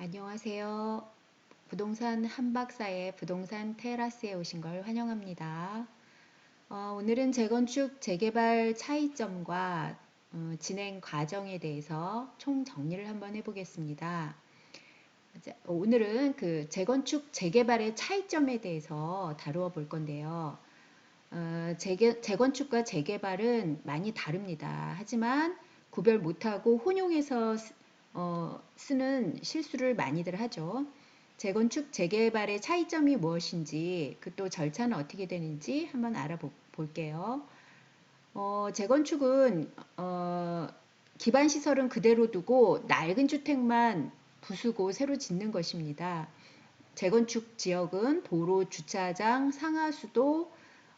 안녕하세요. 부동산 한박사의 부동산 테라스에 오신 걸 환영합니다. 오늘은 재건축, 재개발 차이점과 진행 과정에 대해서 총 정리를 한번 해보겠습니다. 오늘은 그 재건축, 재개발의 차이점에 대해서 다루어 볼 건데요. 재건축과 재개발은 많이 다릅니다. 하지만 구별 못하고 혼용해서 쓰는 실수를 많이들 하죠. 재건축, 재개발의 차이점이 무엇인지, 그 또 절차는 어떻게 되는지 한번 알아볼게요. 재건축은 기반 시설은 그대로 두고 낡은 주택만 부수고 새로 짓는 것입니다. 재건축 지역은 도로, 주차장, 상하수도,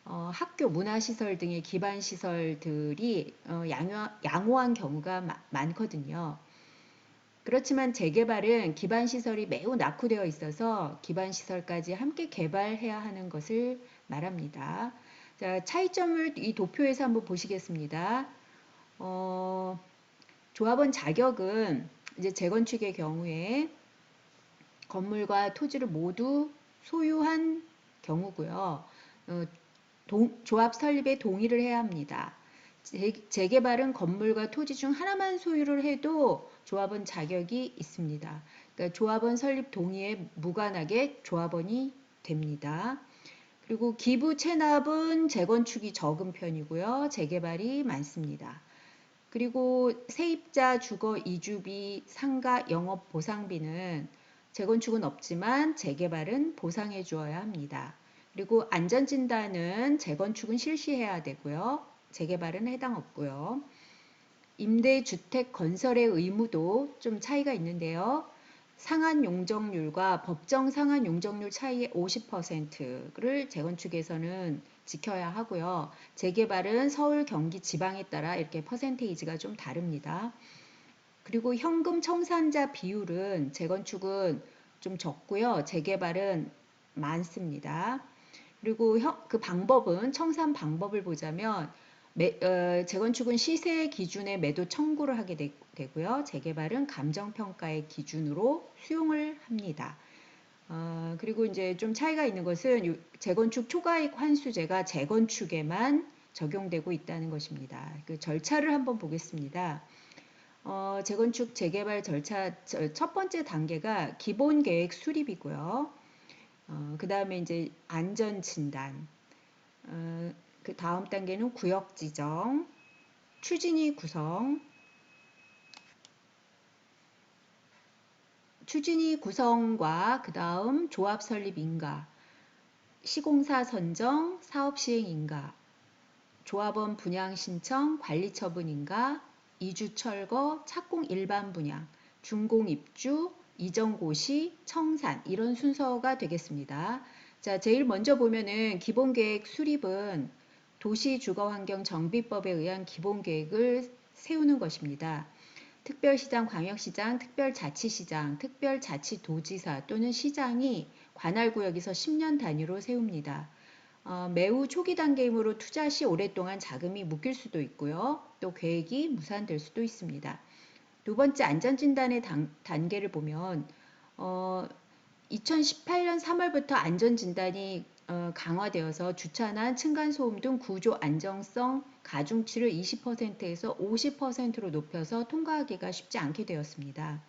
학교, 문화시설 등의 기반 시설들이 양호한 경우가 많거든요. 그렇지만 재개발은 기반 시설이 매우 낙후되어 있어서 기반 시설까지 함께 개발해야 하는 것을 말합니다. 자, 차이점을 이 도표에서 한번 보시겠습니다. 조합원 자격은 이제 재건축의 경우에 건물과 토지를 모두 소유한 경우고요. 조합 설립에 동의를 해야 합니다. 재개발은 건물과 토지 중 하나만 소유를 해도 조합원 자격이 있습니다. 그러니까 조합원 설립 동의에 무관하게 조합원이 됩니다. 그리고 기부 체납은 재건축이 적은 편이고요. 재개발이 많습니다. 그리고 세입자 주거 이주비, 상가 영업 보상비는 재건축은 없지만 재개발은 보상해 주어야 합니다. 그리고 안전진단은 재건축은 실시해야 되고요. 재개발은 해당 없고요. 임대주택 건설의 의무도 좀 차이가 있는데요. 상한 용적률과 법정 상한 용적률 차이의 50%를 재건축에서는 지켜야 하고요. 재개발은 서울, 경기, 지방에 따라 이렇게 퍼센테이지가 좀 다릅니다. 그리고 현금 청산자 비율은 재건축은 좀 적고요. 재개발은 많습니다. 그리고 그 방법은 청산 방법을 보자면 재건축은 시세 기준의 매도 청구를 하게 되고요. 재개발은 감정평가의 기준으로 수용을 합니다. 그리고 이제 좀 차이가 있는 것은 재건축 초과이익 환수제가 재건축에만 적용되고 있다는 것입니다. 그 절차를 한번 보겠습니다. 재건축 재개발 절차 첫 번째 단계가 기본 계획 수립이고요. 그 다음에 이제 안전 진단, 그 다음 단계는 구역 지정, 추진위 구성, 추진위 구성과 그 다음 조합 설립 인가, 시공사 선정, 사업 시행 인가, 조합원 분양 신청, 관리 처분 인가, 이주 철거, 착공 일반 분양, 준공 입주, 이전 고시, 청산 이런 순서가 되겠습니다. 자, 제일 먼저 보면은 기본계획 수립은 도시주거환경정비법에 의한 기본계획을 세우는 것입니다. 특별시장, 광역시장, 특별자치시장, 특별자치도지사 또는 시장이 관할구역에서 10년 단위로 세웁니다. 매우 초기 단계이므로 투자 시 오랫동안 자금이 묶일 수도 있고요. 또 계획이 무산될 수도 있습니다. 두 번째 안전진단의 단계를 보면 2018년 3월부터 안전진단이 강화되어서 주차난, 층간소음 등 구조 안정성 가중치를 20%에서 50%로 높여서 통과하기가 쉽지 않게 되었습니다.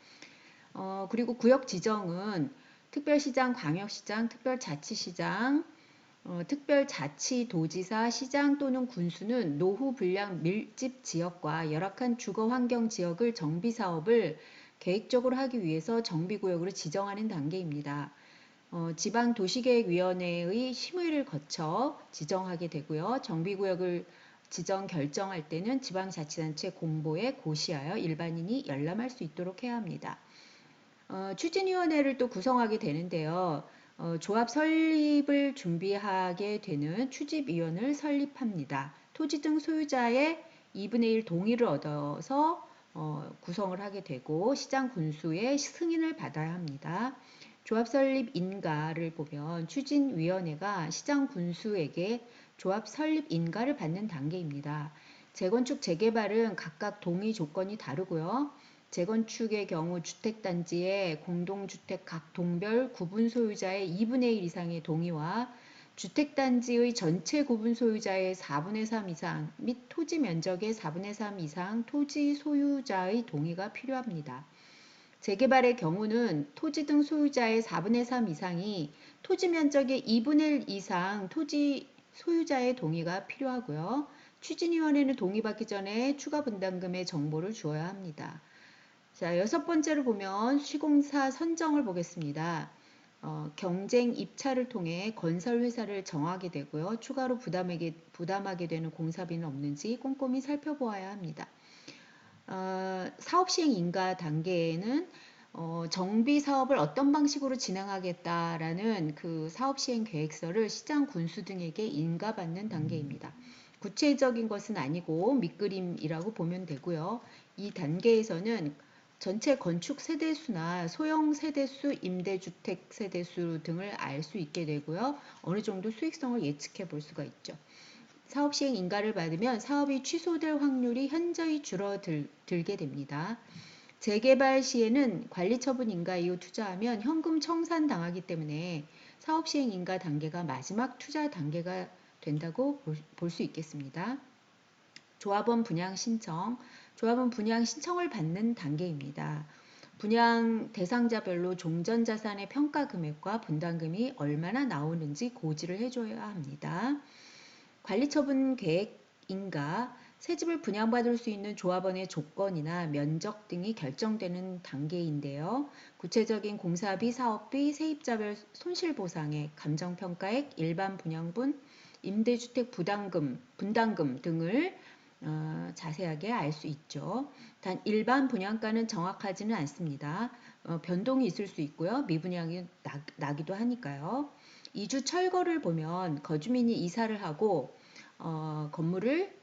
그리고 구역 지정은 특별시장, 광역시장, 특별자치시장, 특별자치도지사, 시장 또는 군수는 노후 불량 밀집 지역과 열악한 주거 환경 지역을 정비 사업을 계획적으로 하기 위해서 정비구역으로 지정하는 단계입니다. 지방도시계획위원회의 심의를 거쳐 지정하게 되고요. 정비구역을 지정 결정할 때는 지방자치단체 공보에 고시하여 일반인이 열람할 수 있도록 해야 합니다. 추진위원회를 또 구성하게 되는데요. 조합 설립을 준비하게 되는 추집위원을 설립합니다. 토지 등 소유자의 2분의 1 동의를 얻어서 구성을 하게 되고 시장 군수의 승인을 받아야 합니다. 조합 설립 인가를 보면 추진위원회가 시장 군수에게 조합 설립 인가를 받는 단계입니다. 재건축 재개발은 각각 동의 조건이 다르고요. 재건축의 경우 주택단지의 공동주택 각 동별 구분 소유자의 2분의 1 이상의 동의와 주택단지의 전체 구분 소유자의 4분의 3 이상 및 토지 면적의 4분의 3 이상 토지 소유자의 동의가 필요합니다. 재개발의 경우는 토지 등 소유자의 4분의 3 이상이 토지 면적의 2분의 1 이상 토지 소유자의 동의가 필요하고요. 추진위원회는 동의받기 전에 추가 분담금의 정보를 주어야 합니다. 자, 6번째로 보면 시공사 선정을 보겠습니다. 경쟁 입찰을 통해 건설회사를 정하게 되고요. 추가로 부담하게 되는 공사비는 없는지 꼼꼼히 살펴보아야 합니다. 사업시행 인가 단계에는 정비 사업을 어떤 방식으로 진행하겠다라는 그 사업시행 계획서를 시장 군수 등에게 인가받는 단계입니다. 구체적인 것은 아니고 밑그림이라고 보면 되고요. 이 단계에서는 전체 건축 세대수나 소형 세대수, 임대주택 세대수 등을 알 수 있게 되고요. 어느 정도 수익성을 예측해 볼 수가 있죠. 사업 시행 인가를 받으면 사업이 취소될 확률이 현저히 줄어들게 됩니다. 재개발 시에는 관리처분 인가 이후 투자하면 현금 청산당하기 때문에 사업 시행 인가 단계가 마지막 투자 단계가 된다고 볼 수 있겠습니다. 조합원 분양 신청. 조합원 분양 신청을 받는 단계입니다. 분양 대상자별로 종전자산의 평가 금액과 분담금이 얼마나 나오는지 고지를 해줘야 합니다. 관리처분 계획 인가. 새 집을 분양받을 수 있는 조합원의 조건이나 면적 등이 결정되는 단계인데요. 구체적인 공사비, 사업비, 세입자별 손실보상액, 감정평가액, 일반 분양분, 임대주택 분담금 등을 자세하게 알 수 있죠. 단 일반 분양가는 정확하지는 않습니다. 변동이 있을 수 있고요. 미분양이 나기도 하니까요. 이주 철거를 보면 거주민이 이사를 하고 건물을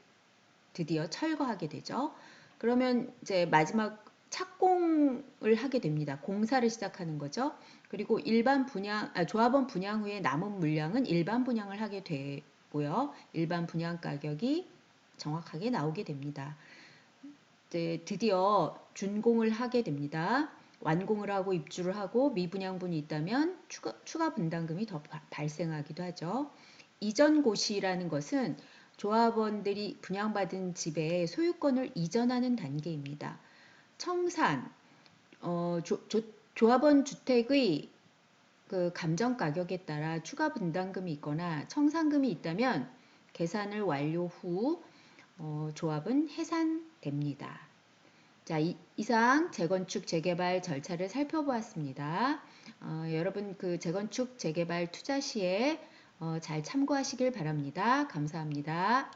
드디어 철거하게 되죠. 그러면 이제 마지막 착공을 하게 됩니다. 공사를 시작하는 거죠. 그리고 조합원 분양 후에 남은 물량은 일반 분양을 하게 되고요. 일반 분양 가격이 정확하게 나오게 됩니다. 이제 드디어 준공을 하게 됩니다. 완공을 하고 입주를 하고 미분양분이 있다면 추가 분담금이 더 발생하기도 하죠. 이전 고시라는 것은 조합원들이 분양받은 집에 소유권을 이전하는 단계입니다. 청산, 조합원 주택의 그 감정 가격에 따라 추가 분담금이 있거나 청산금이 있다면 계산을 완료 후 조합은 해산됩니다. 자, 이상 재건축 재개발 절차를 살펴보았습니다. 여러분 그 재건축 재개발 투자 시에 잘 참고하시길 바랍니다. 감사합니다.